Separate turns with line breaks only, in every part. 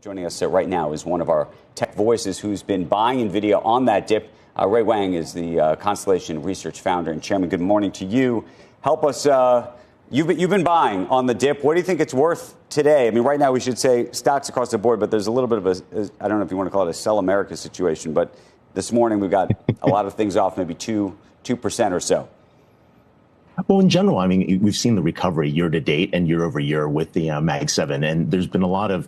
Joining us right now is one of our tech voices who's been buying NVIDIA on that dip. Ray Wang is the Constellation Research founder and chairman. Good morning to you. Help us. You've been buying on the dip. What do you think it's worth today? I mean, right now we should say stocks across the board, but there's a little bit of a, I don't know if you want to call it a sell America situation, but this morning we've got a lot of things off, maybe 2% or so.
Well, in general, I mean, we've seen the recovery year to date and year over year with the Mag 7. And there's been a lot of,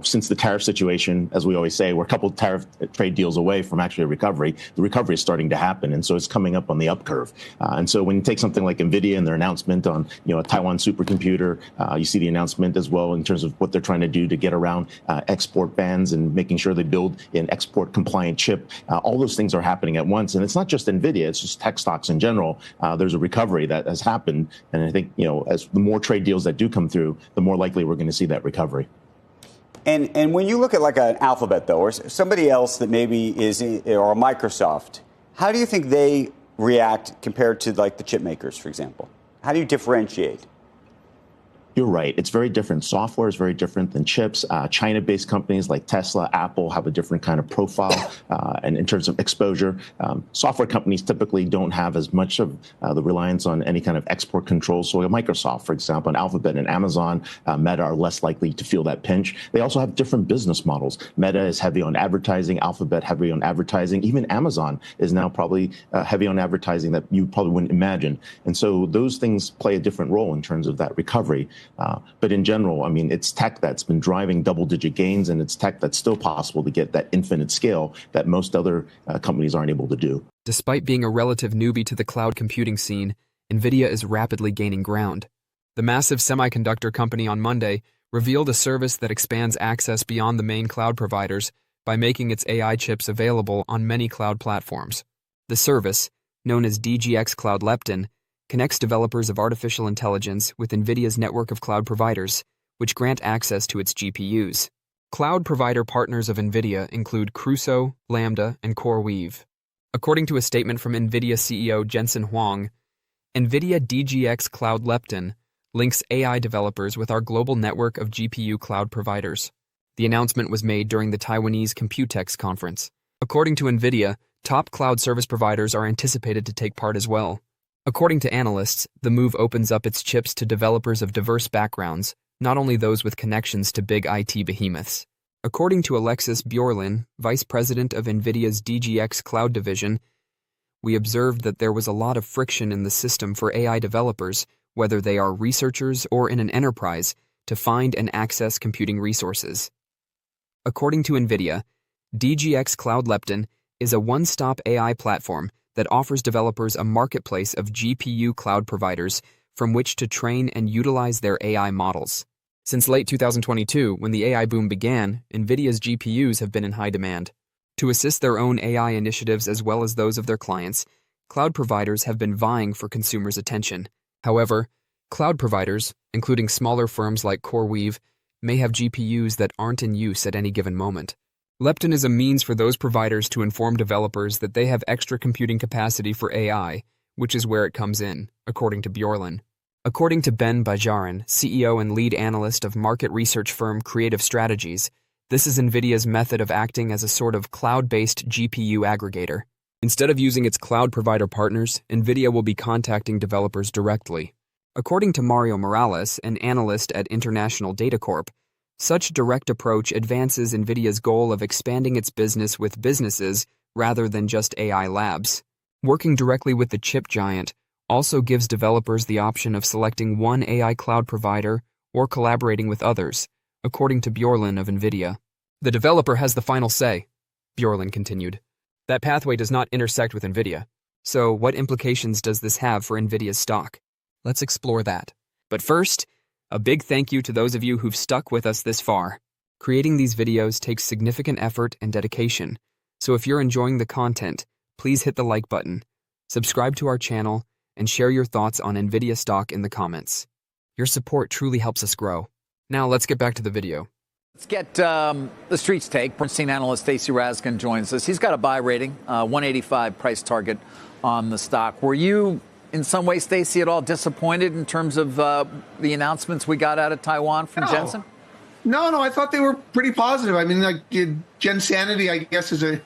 since the tariff situation, as we always say, we're a couple of tariff trade deals away from actually a recovery. The recovery is starting to happen. And so it's coming up on the up curve. And so when you take something like NVIDIA and their announcement on, a Taiwan supercomputer, you see the announcement as well in terms of what they're trying to do to get around export bans and making sure they build an export compliant chip. All those things are happening at once. And it's not just NVIDIA, it's just tech stocks in general. There's a recovery that has happened. And I think, as the more trade deals that do come through, the more likely we're going to see that recovery.
And when you look at like an Alphabet, though, or somebody else that maybe is, or a Microsoft, how do you think they react compared to like the chip makers, for example? How do you differentiate?
You're right. It's very different. Software is very different than chips. China-based companies like Tesla, Apple have a different kind of profile. And in terms of exposure, software companies typically don't have as much of the reliance on any kind of export controls. So Microsoft, for example, and Alphabet and Amazon, Meta are less likely to feel that pinch. They also have different business models. Meta is heavy on advertising, Alphabet heavy on advertising. Even Amazon is now probably heavy on advertising that you probably wouldn't imagine. And so those things play a different role in terms of that recovery. But in general, I mean, it's tech that's been driving double-digit gains, and it's tech that's still possible to get that infinite scale that most other companies aren't able to do.
Despite being a relative newbie to the cloud computing scene, NVIDIA is rapidly gaining ground. The massive semiconductor company on Monday revealed a service that expands access beyond the main cloud providers by making its AI chips available on many cloud platforms. The service, known as DGX Cloud Lepton, connects developers of artificial intelligence with NVIDIA's network of cloud providers, which grant access to its GPUs. Cloud provider partners of NVIDIA include Crusoe, Lambda, and CoreWeave. According to a statement from NVIDIA CEO Jensen Huang, NVIDIA DGX Cloud Lepton links AI developers with our global network of GPU cloud providers. The announcement was made during the Taiwanese Computex conference. According to NVIDIA, top cloud service providers are anticipated to take part as well. According to analysts, the move opens up its chips to developers of diverse backgrounds, not only those with connections to big IT behemoths. According to Alexis Bjorlin, vice president of NVIDIA's DGX Cloud division, we observed that there was a lot of friction in the system for AI developers, whether they are researchers or in an enterprise, to find and access computing resources. According to NVIDIA, DGX Cloud Lepton is a one-stop AI platform that offers developers a marketplace of GPU cloud providers from which to train and utilize their AI models. Since late 2022, when the AI boom began, NVIDIA's GPUs have been in high demand. To assist their own AI initiatives as well as those of their clients, cloud providers have been vying for consumers' attention. However, cloud providers, including smaller firms like CoreWeave, may have GPUs that aren't in use at any given moment. Lepton is a means for those providers to inform developers that they have extra computing capacity for AI, which is where it comes in, according to Bjorlin. According to Ben Bajaran, CEO and lead analyst of market research firm Creative Strategies, this is NVIDIA's method of acting as a sort of cloud-based GPU aggregator. Instead of using its cloud provider partners, NVIDIA will be contacting developers directly. According to Mario Morales, an analyst at International Data Corp, such direct approach advances NVIDIA's goal of expanding its business with businesses rather than just AI labs. Working directly with the chip giant also gives developers the option of selecting one AI cloud provider or collaborating with others, according to Bjorlin of NVIDIA. The developer has the final say, Bjorlin continued. That pathway does not intersect with NVIDIA. So what implications does this have for NVIDIA's stock? Let's explore that. But first, a big thank you to those of you who've stuck with us this far. Creating these videos takes significant effort and dedication, so if you're enjoying the content, please hit the like button, subscribe to our channel, and share your thoughts on NVIDIA stock in the comments. Your support truly helps us grow. Now let's get back to the video.
Let's get the street's take. Bernstein analyst Stacey Raskin joins us. He's got a buy rating, 185 price target on the stock. Were you in some way, Stacey, at all disappointed in terms of the announcements we got out of Taiwan from Jensen?
No, I thought they were pretty positive. I mean, like Jen Sanity, I guess, is a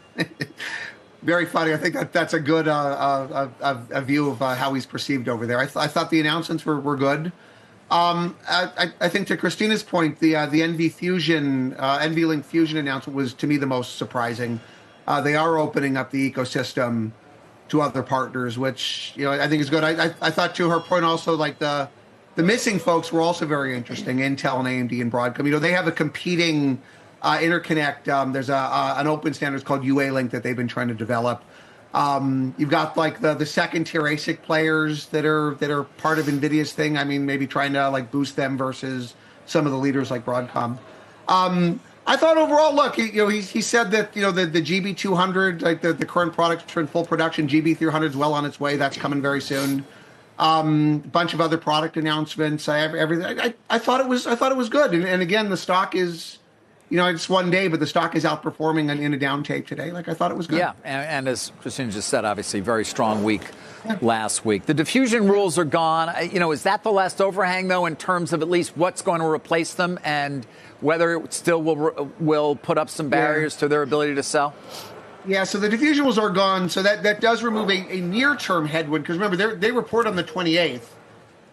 very funny. I think that's a good a view of how he's perceived over there. I thought the announcements were good. I think to Christina's point, the NVLink Fusion announcement was to me the most surprising. They are opening up the ecosystem to other partners, which I think is good. I thought to her point also, like the missing folks were also very interesting. Intel and AMD and Broadcom. They have a competing interconnect. There's an open standard called UA-Link that they've been trying to develop. You've got like the second tier ASIC players that are part of NVIDIA's thing. I mean, maybe trying to like boost them versus some of the leaders like Broadcom. I thought overall, look, he said that the GB200, like the current products are in full production. GB300 is well on its way. That's coming very soon. Bunch of other product announcements. Everything. I thought it was good. And again, the stock is, it's one day, but the stock is outperforming in a down tape today. Like I thought it was good.
Yeah, and as Christina just said, obviously very strong week last week. The diffusion rules are gone. Is that the last overhang though, in terms of at least what's going to replace them and whether it still will put up some barriers to their ability to sell?
Yeah, so the diffusion rules are gone. So that does remove a near-term headwind because remember they report on the 28th.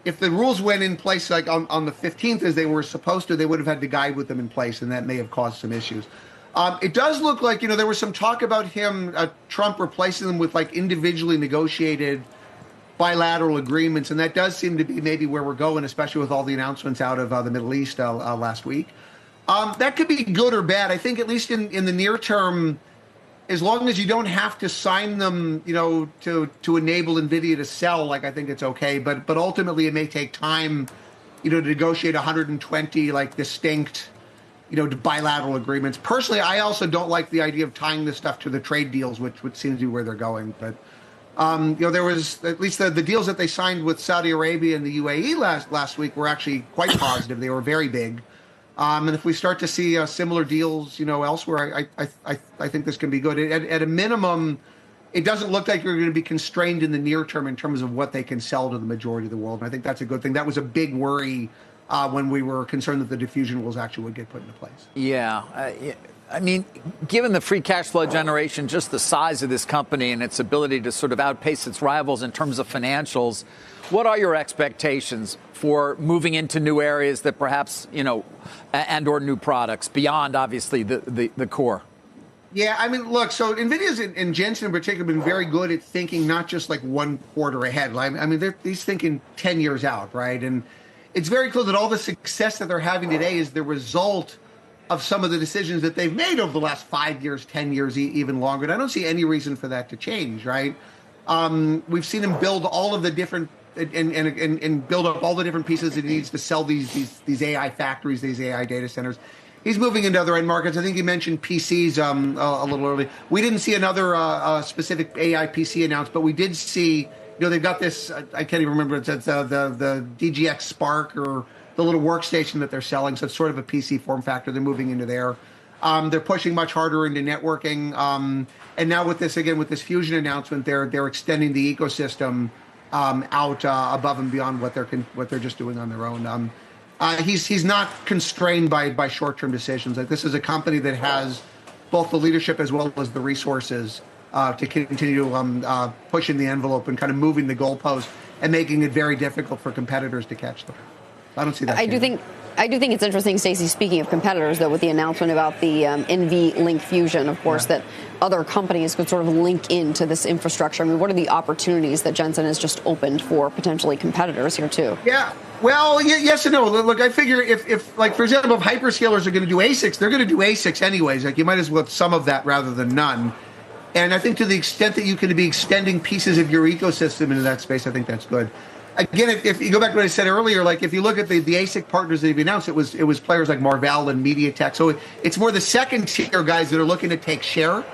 If the rules went in place like on the 15th as they were supposed to, they would have had to guide with them in place, and that may have caused some issues. It does look like, there was some talk about Trump replacing them with like individually negotiated bilateral agreements, and that does seem to be maybe where we're going, especially with all the announcements out of the Middle East last week. That could be good or bad. I think at least in the near term, as long as you don't have to sign them, to enable NVIDIA to sell, like I think it's okay. But ultimately, it may take time, to negotiate 120 like distinct, bilateral agreements. Personally, I also don't like the idea of tying this stuff to the trade deals, which seems to be where they're going. But there was at least the deals that they signed with Saudi Arabia and the UAE last week were actually quite positive. They were very big. And if we start to see similar deals, elsewhere, I think this can be good. At a minimum, it doesn't look like you're going to be constrained in the near term in terms of what they can sell to the majority of the world. And I think that's a good thing. That was a big worry when we were concerned that the diffusion rules actually would get put into place.
Yeah. I mean, given the free cash flow generation, just the size of this company and its ability to sort of outpace its rivals in terms of financials, what are your expectations for moving into new areas that perhaps, and or new products beyond, obviously, the core?
Yeah, I mean, look, so NVIDIA's and Jensen in particular have been very good at thinking not just like one quarter ahead. I mean, he's thinking 10 years out, right? And it's very clear that all the success that they're having today is the result of some of the decisions that they've made over the last 5 years, 10 years, even longer. And I don't see any reason for that to change, right? We've seen him build all of the different and build up all the different pieces that he needs to sell these AI factories, these AI data centers. He's moving into other end markets. I think he mentioned PCs a little early. We didn't see another specific AI PC announced, but we did see, they've got this, I can't even remember, it's the DGX Spark or the little workstation that they're selling. So it's sort of a PC form factor. They're moving into there. They're pushing much harder into networking. And now with this Fusion announcement, they're extending the ecosystem out above and beyond what they're just doing on their own. He's not constrained by short-term decisions. Like, this is a company that has both the leadership as well as the resources to continue pushing the envelope and kind of moving the goalpost and making it very difficult for competitors to catch them. I don't see that.
I do think it's interesting, Stacey, speaking of competitors, though, with the announcement about the NVLink Fusion, of course, that other companies could sort of link into this infrastructure. I mean, what are the opportunities that Jensen has just opened for potentially competitors here, too?
Yeah. Well, yes and no. Look, I figure if like, for example, if hyperscalers are going to do ASICs, they're going to do ASICs anyways. Like, you might as well have some of that rather than none. And I think to the extent that you can be extending pieces of your ecosystem into that space, I think that's good. Again, if you go back to what I said earlier, like if you look at the ASIC partners that have announced, it was players like Marvell and MediaTek. So it's more the second tier guys that are looking to take share.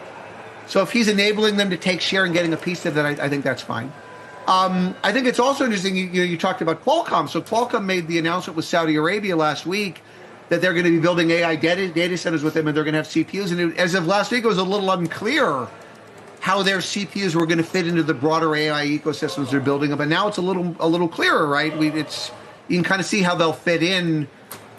So if he's enabling them to take share and getting a piece of that, I think that's fine. I think it's also interesting, you talked about Qualcomm. So Qualcomm made the announcement with Saudi Arabia last week that they're going to be building AI data centers with them, and they're going to have CPUs. And as of last week, it was a little unclear how their CPUs were going to fit into the broader AI ecosystems they're building up. And now it's a little clearer, right? You can kind of see how they'll fit in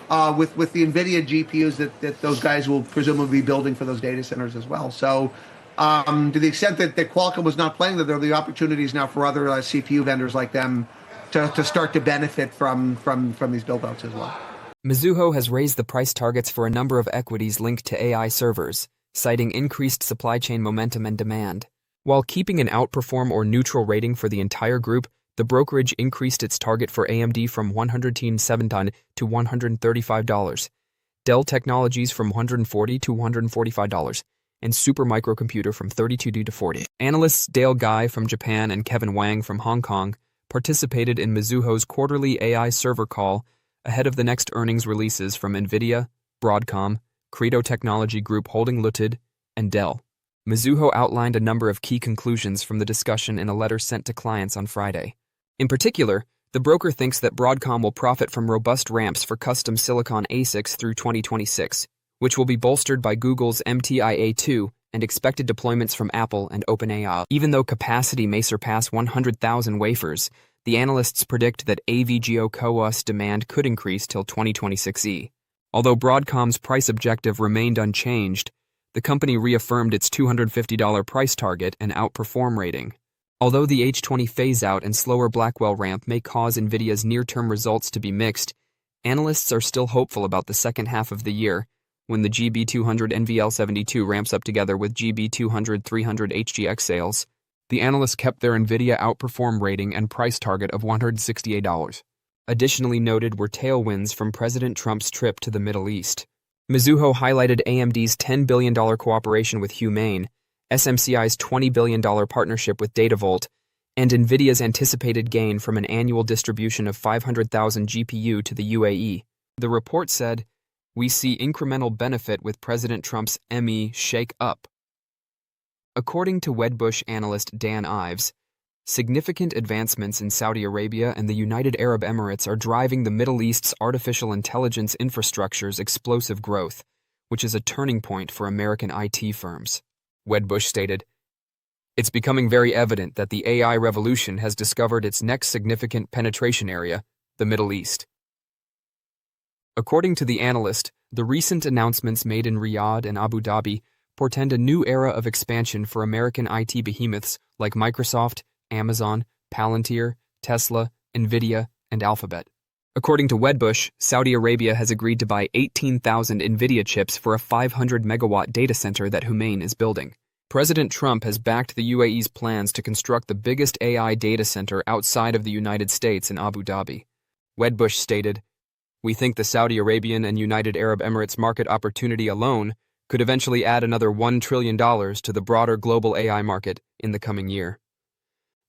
with the NVIDIA GPUs that those guys will presumably be building for those data centers as well. So to the extent that Qualcomm was not playing, that there are the opportunities now for other CPU vendors like them to start to benefit from these build-outs as well.
Mizuho has raised the price targets for a number of equities linked to AI servers, citing increased supply chain momentum and demand. While keeping an outperform or neutral rating for the entire group, the brokerage increased its target for AMD from $107 to $135, Dell Technologies from $140 to $145, and Supermicrocomputer from $32 to $40. Analysts Dale Guy from Japan and Kevin Wang from Hong Kong participated in Mizuho's quarterly AI server call ahead of the next earnings releases from NVIDIA, Broadcom, Credo Technology Group Holding Limited, and Dell. Mizuho outlined a number of key conclusions from the discussion in a letter sent to clients on Friday. In particular, the broker thinks that Broadcom will profit from robust ramps for custom silicon ASICs through 2026, which will be bolstered by Google's MTIA2 and expected deployments from Apple and OpenAI. Even though capacity may surpass 100,000 wafers, the analysts predict that AVGO CoWoS demand could increase till 2026E. Although Broadcom's price objective remained unchanged, the company reaffirmed its $250 price target and outperform rating. Although the H20 phase-out and slower Blackwell ramp may cause NVIDIA's near-term results to be mixed, analysts are still hopeful about the second half of the year, when the GB200 NVL72 ramps up together with GB200 300 HGX sales. The analysts kept their NVIDIA outperform rating and price target of $168. Additionally noted were tailwinds from President Trump's trip to the Middle East. Mizuho highlighted AMD's $10 billion cooperation with Humane, SMCI's $20 billion partnership with Datavolt, and NVIDIA's anticipated gain from an annual distribution of 500,000 GPU to the UAE. The report said, "We see incremental benefit with President Trump's ME shake-up." According to Wedbush analyst Dan Ives, significant advancements in Saudi Arabia and the United Arab Emirates are driving the Middle East's artificial intelligence infrastructure's explosive growth, which is a turning point for American IT firms. Wedbush stated, "It's becoming very evident that the AI revolution has discovered its next significant penetration area, the Middle East." According to the analyst, the recent announcements made in Riyadh and Abu Dhabi portend a new era of expansion for American IT behemoths like Microsoft, Amazon, Palantir, Tesla, NVIDIA, and Alphabet. According to Wedbush, Saudi Arabia has agreed to buy 18,000 NVIDIA chips for a 500-megawatt data center that Humane is building. President Trump has backed the UAE's plans to construct the biggest AI data center outside of the United States in Abu Dhabi. Wedbush stated, "We think the Saudi Arabian and United Arab Emirates market opportunity alone could eventually add another $1 trillion to the broader global AI market in the coming year."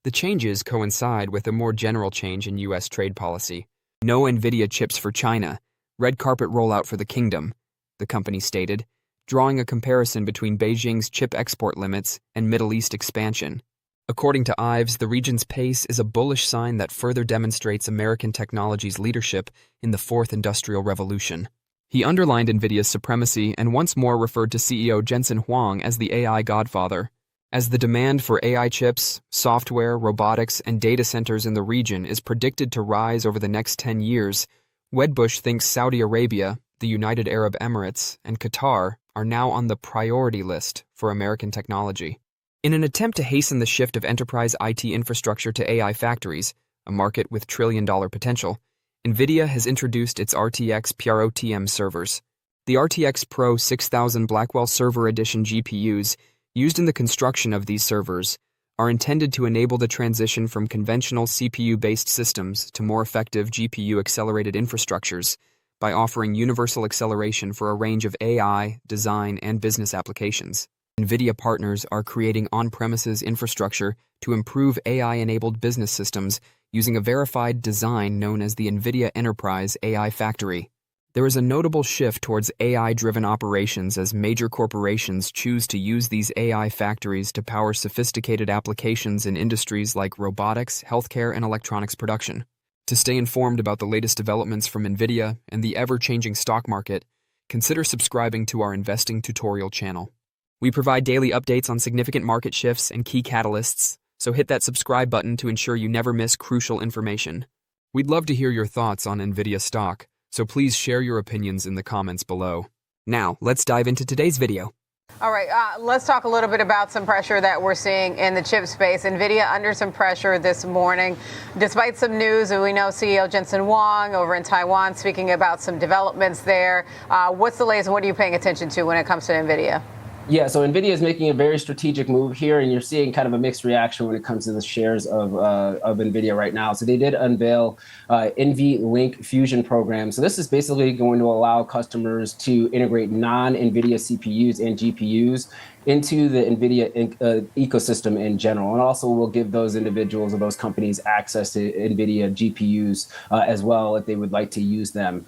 The changes coincide with a more general change in U.S. trade policy. No NVIDIA chips for China, red carpet rollout for the kingdom, the company stated, drawing a comparison between Beijing's chip export limits and Middle East expansion. According to Ives, the region's pace is a bullish sign that further demonstrates American technology's leadership in the fourth industrial revolution. He underlined NVIDIA's supremacy and once more referred to CEO Jensen Huang as the AI godfather. As the demand for AI chips, software, robotics, and data centers in the region is predicted to rise over the next 10 years, Wedbush thinks Saudi Arabia, the United Arab Emirates, and Qatar are now on the priority list for American technology. In an attempt to hasten the shift of enterprise IT infrastructure to AI factories, a market with trillion-dollar potential, NVIDIA has introduced its RTX PROTM servers. The RTX Pro 6000 Blackwell Server Edition GPUs used in the construction of these servers are intended to enable the transition from conventional CPU-based systems to more effective GPU-accelerated infrastructures by offering universal acceleration for a range of AI, design, and business applications. NVIDIA partners are creating on-premises infrastructure to improve AI-enabled business systems using a verified design known as the NVIDIA Enterprise AI Factory. There is a notable shift towards AI-driven operations as major corporations choose to use these AI factories to power sophisticated applications in industries like robotics, healthcare, and electronics production. To stay informed about the latest developments from NVIDIA and the ever-changing stock market, consider subscribing to our investing tutorial channel. We provide daily updates on significant market shifts and key catalysts, so hit that subscribe button to ensure you never miss crucial information. We'd love to hear your thoughts on NVIDIA stock, So please share your opinions in the comments below. Now, let's dive into today's video.
All right, let's talk a little bit about some pressure that we're seeing in the chip space. NVIDIA under some pressure this morning, despite some news, and we know CEO Jensen Huang over in Taiwan speaking about some developments there. What's the latest and what are you paying attention to when it comes to NVIDIA?
Yeah, so NVIDIA is making a very strategic move here, and you're seeing kind of a mixed reaction when it comes to the shares of NVIDIA right now. So they did unveil NVLink Fusion program. So this is basically going to allow customers to integrate non-NVIDIA CPUs and GPUs into the NVIDIA ecosystem in general, and also will give those individuals or those companies access to NVIDIA GPUs as well if they would like to use them.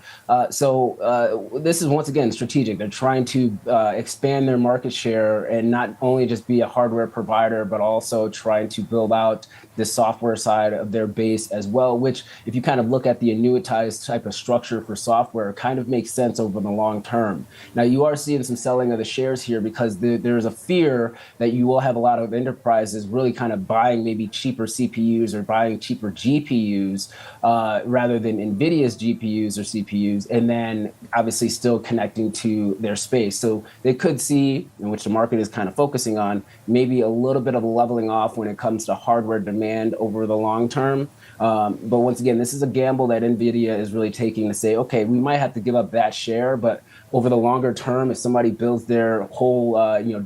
So this is once again strategic. They're trying to expand their market share and not only just be a hardware provider, but also trying to build out the software side of their base as well, which if you kind of look at the annuitized type of structure for software, kind of makes sense over the long term. Now you are seeing some selling of the shares here because there's a fear that you will have a lot of enterprises really kind of buying maybe cheaper CPUs or buying cheaper GPUs rather than NVIDIA's GPUs or CPUs, and then obviously still connecting to their space. So they could see, in which the market is kind of focusing on, maybe a little bit of a leveling off when it comes to hardware demand over the long term. But once again, this is a gamble that NVIDIA is really taking to say, okay, we might have to give up that share, but over the longer term, if somebody builds their whole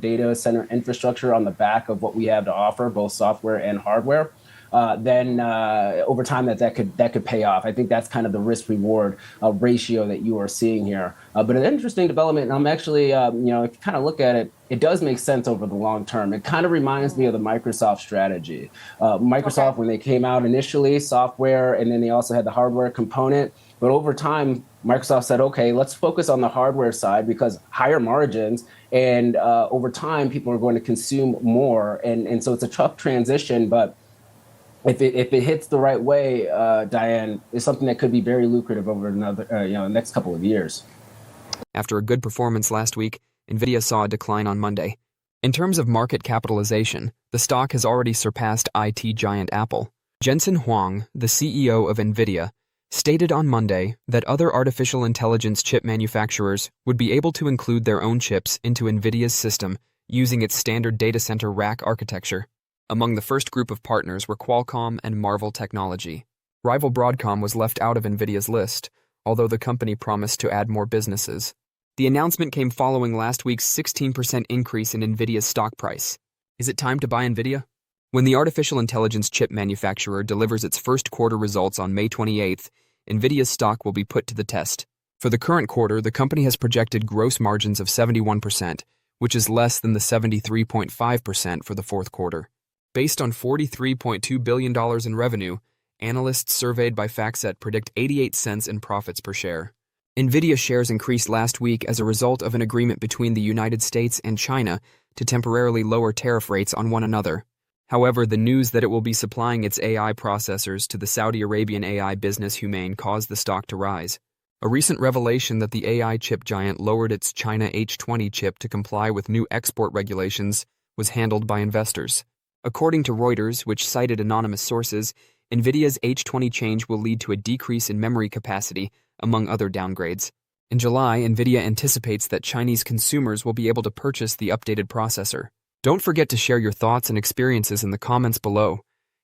data center infrastructure on the back of what we have to offer, both software and hardware, then over time that could pay off. I think that's kind of the risk reward ratio that you are seeing here. But an interesting development, and I'm actually, if you kind of look at it, it does make sense over the long term. It kind of reminds me of the Microsoft strategy. Microsoft, when they came out initially, software, and then they also had the hardware component. But over time, Microsoft said, okay, let's focus on the hardware side because higher margins, and over time, people are going to consume more. And so it's a tough transition, but if it hits the right way, Diane, it's something that could be very lucrative over the next couple of years.
After a good performance last week, NVIDIA saw a decline on Monday. In terms of market capitalization, the stock has already surpassed IT giant Apple. Jensen Huang, the CEO of NVIDIA, stated on Monday that other artificial intelligence chip manufacturers would be able to include their own chips into NVIDIA's system using its standard data center rack architecture. Among the first group of partners were Qualcomm and Marvell Technology. Rival Broadcom was left out of NVIDIA's list, although the company promised to add more businesses. The announcement came following last week's 16% increase in NVIDIA's stock price. Is it time to buy NVIDIA? When the artificial intelligence chip manufacturer delivers its first quarter results on May 28th, NVIDIA's stock will be put to the test. For the current quarter, the company has projected gross margins of 71%, which is less than the 73.5% for the fourth quarter. Based on $43.2 billion in revenue, analysts surveyed by FactSet predict 88 cents in profits per share. NVIDIA shares increased last week as a result of an agreement between the United States and China to temporarily lower tariff rates on one another. However, the news that it will be supplying its AI processors to the Saudi Arabian AI business Humane caused the stock to rise. A recent revelation that the AI chip giant lowered its China H20 chip to comply with new export regulations was handled by investors. According to Reuters, which cited anonymous sources, NVIDIA's H20 change will lead to a decrease in memory capacity, among other downgrades. In July, NVIDIA anticipates that Chinese consumers will be able to purchase the updated processor. Don't forget to share your thoughts and experiences in the comments below.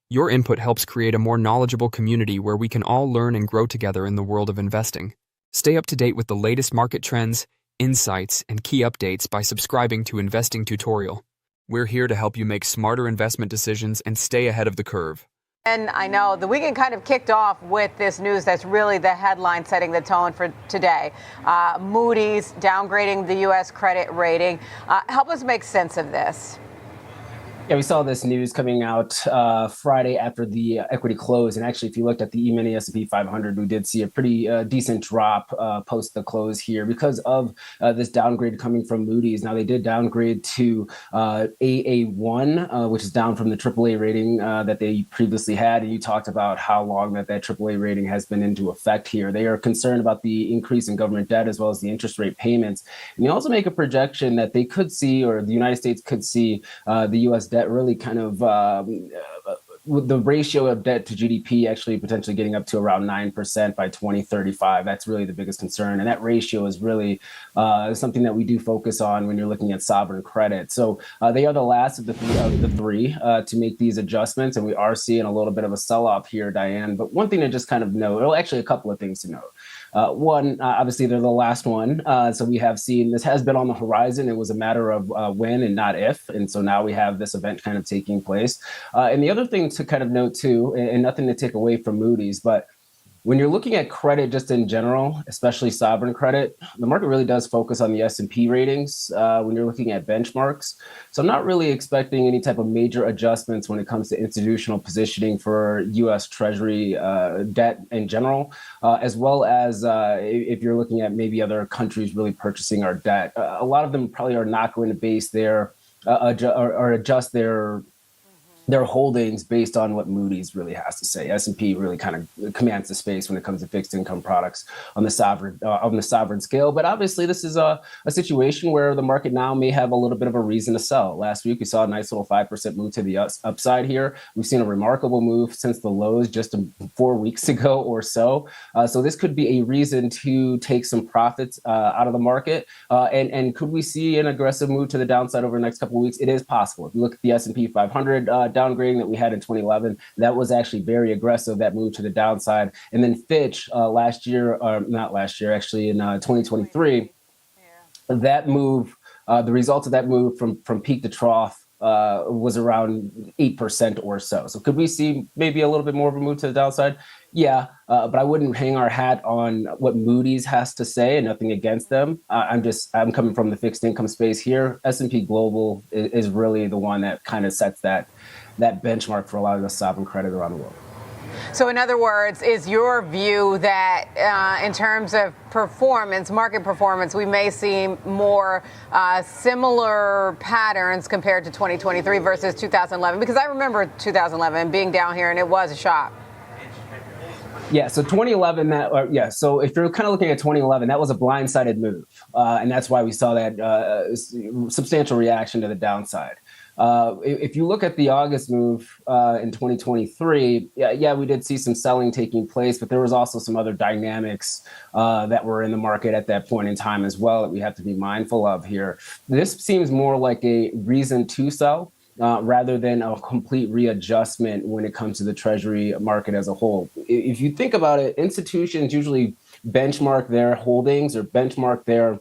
Your input helps create a more knowledgeable community where we can all learn and grow together in the world of investing. Stay up to date with the latest market trends, insights, and key updates by subscribing to Investing Tutorial. We're here to help you make smarter investment decisions and stay ahead of the curve.
And I know the weekend kind of kicked off with this news that's really the headline setting the tone for today. Moody's downgrading the U.S. credit rating. Help us make sense of this.
Yeah, we saw this news coming out Friday after the equity close. And actually, if you looked at the E-mini S&P 500, we did see a pretty decent drop post the close here because of this downgrade coming from Moody's. Now, they did downgrade to AA1, which is down from the AAA rating that they previously had. And you talked about how long that AAA rating has been into effect here. They are concerned about the increase in government debt as well as the interest rate payments. And they also make a projection that they could see, or the United States could see, the U.S. debt really kind of with the ratio of debt to GDP actually potentially getting up to around 9% by 2035. That's really the biggest concern. And that ratio is really something that we do focus on when you're looking at sovereign credit. So they are the last of the three to make these adjustments. And we are seeing a little bit of a sell-off here, Diane. But one thing to just kind of note, well, actually a couple of things to note. One, obviously, they're the last one. So we have seen this has been on the horizon. It was a matter of when and not if. And so now we have this event kind of taking place. And the other thing to kind of note, too, and nothing to take away from Moody's, but when you're looking at credit just in general, especially sovereign credit, the market really does focus on the S&P ratings when you're looking at benchmarks. So I'm not really expecting any type of major adjustments when it comes to institutional positioning for U.S. Treasury debt in general, as well as if you're looking at maybe other countries really purchasing our debt. A lot of them probably are not going to base their or adjust their holdings based on what Moody's really has to say. S&P really kind of commands the space when it comes to fixed income products on the sovereign scale. But obviously, this is a situation where the market now may have a little bit of a reason to sell. Last week, we saw a nice little 5% move to the upside here. We've seen a remarkable move since the lows just 4 weeks ago or so. So this could be a reason to take some profits out of the market. And could we see an aggressive move to the downside over the next couple of weeks? It is possible. If you look at the S&P 500 downgrading that we had in 2011, that was actually very aggressive, that move to the downside. And then Fitch last year, or not last year, actually in 2023, that move, the results of that move from peak to trough was around 8% or so. So could we see maybe a little bit more of a move to the downside? Yeah, but I wouldn't hang our hat on what Moody's has to say, and nothing against them. I'm coming from the fixed income space here. S&P Global is really the one that kind of sets that benchmark for a lot of the sovereign credit around the world.
So in other words, is your view that in terms of performance, market performance, we may see more similar patterns compared to 2023 versus 2011? Because I remember 2011 being down here and it was a shock.
Yeah, so 2011, so if you're kind of looking at 2011, that was a blindsided move. And that's why we saw that substantial reaction to the downside. If you look at the August move in 2023, we did see some selling taking place, but there was also some other dynamics that were in the market at that point in time as well that we have to be mindful of here. This seems more like a reason to sell. Rather than a complete readjustment when it comes to the Treasury market as a whole. If you think about it, institutions usually benchmark their holdings or benchmark their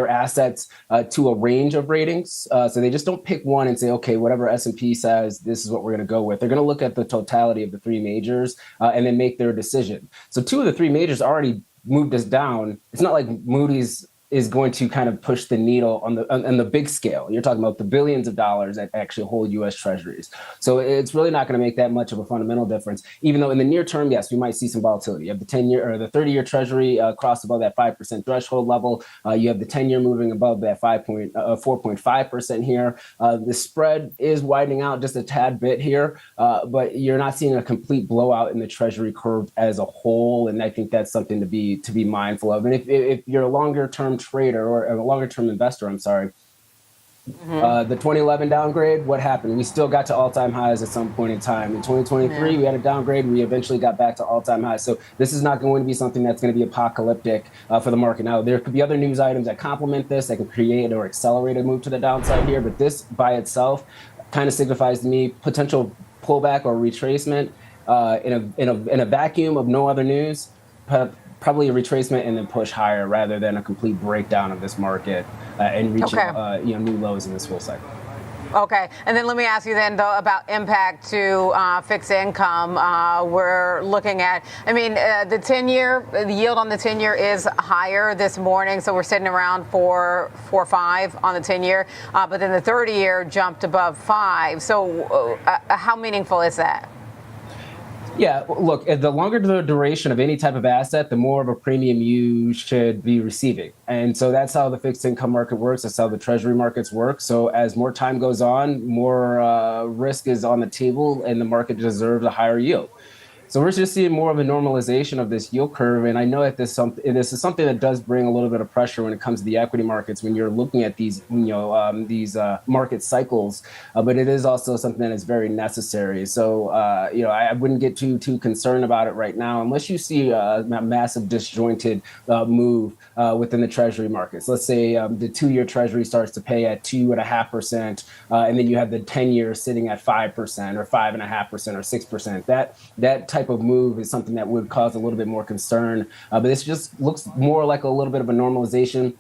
assets to a range of ratings. So they just don't pick one and say, okay, whatever S&P says, this is what we're going to go with. They're going to look at the totality of the three majors and then make their decision. So two of the three majors already moved us down. It's not like Moody's is going to kind of push the needle on the big scale. You're talking about the billions of dollars that actually hold U.S. Treasuries. So it's really not going to make that much of a fundamental difference, even though in the near term, yes, we might see some volatility. You have the 10-year or the 30-year Treasury crossed above that 5% threshold level. You have the 10-year moving above that 4.5% here. The spread is widening out just a tad bit here, but you're not seeing a complete blowout in the Treasury curve as a whole. And I think that's something to be mindful of. And if you're a longer-term trader or a longer-term investor, the 2011 downgrade, what happened? We still got to all-time highs at some point in time. In 2023, we had a downgrade. We eventually got back to all-time highs. So this is not going to be something that's going to be apocalyptic for the market. Now, there could be other news items that complement this, that can create or accelerate a move to the downside here. But this by itself kind of signifies to me potential pullback or retracement in a vacuum of no other news. Probably a retracement and then push higher rather than a complete breakdown of this market and reaching new lows in this full cycle.
Okay. And then let me ask you then, though, about impact to fixed income. We're looking at, the 10-year, the yield on the 10-year is higher this morning. So we're sitting around 4.5 on the 10-year. But then the 30-year jumped above 5. So how meaningful is that?
Yeah, look, the longer the duration of any type of asset, the more of a premium you should be receiving. And so that's how the fixed income market works. That's how the Treasury markets work. So as more time goes on, more risk is on the table and the market deserves a higher yield. So we're just seeing more of a normalization of this yield curve, and I know that this is something that does bring a little bit of pressure when it comes to the equity markets when you're looking at these market cycles. But it is also something that is very necessary. So I wouldn't get too concerned about it right now unless you see a massive disjointed move within the Treasury markets. Let's say the 2-year Treasury starts to pay at 2.5%, and then you have the 10-year sitting at 5% or 5.5% or 6%. That type of move is something that would cause a little bit more concern. But this just looks more like a little bit of a normalization.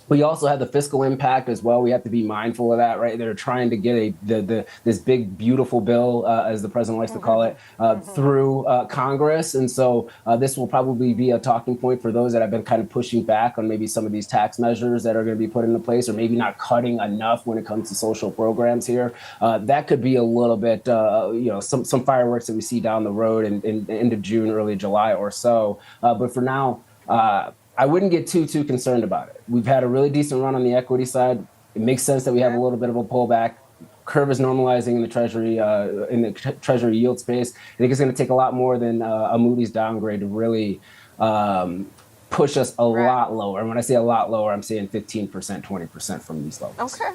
We also have the fiscal impact as well. We have to be mindful of that, right? They're trying to get this big, beautiful bill, as the president likes to call it, through Congress. And so this will probably be a talking point for those that have been kind of pushing back on maybe some of these tax measures that are going to be put into place, or maybe not cutting enough when it comes to social programs here. That could be a little bit, some fireworks that we see down the road in end of June, early July or so. But for now, I wouldn't get too concerned about it. We've had a really decent run on the equity side. It makes sense that we have a little bit of a pullback. Curve is normalizing in the treasury yield space. I think it's going to take a lot more than a Moody's downgrade to really push us a lot lower. And when I say a lot lower, I'm saying 15%, 20% from these levels.
Okay.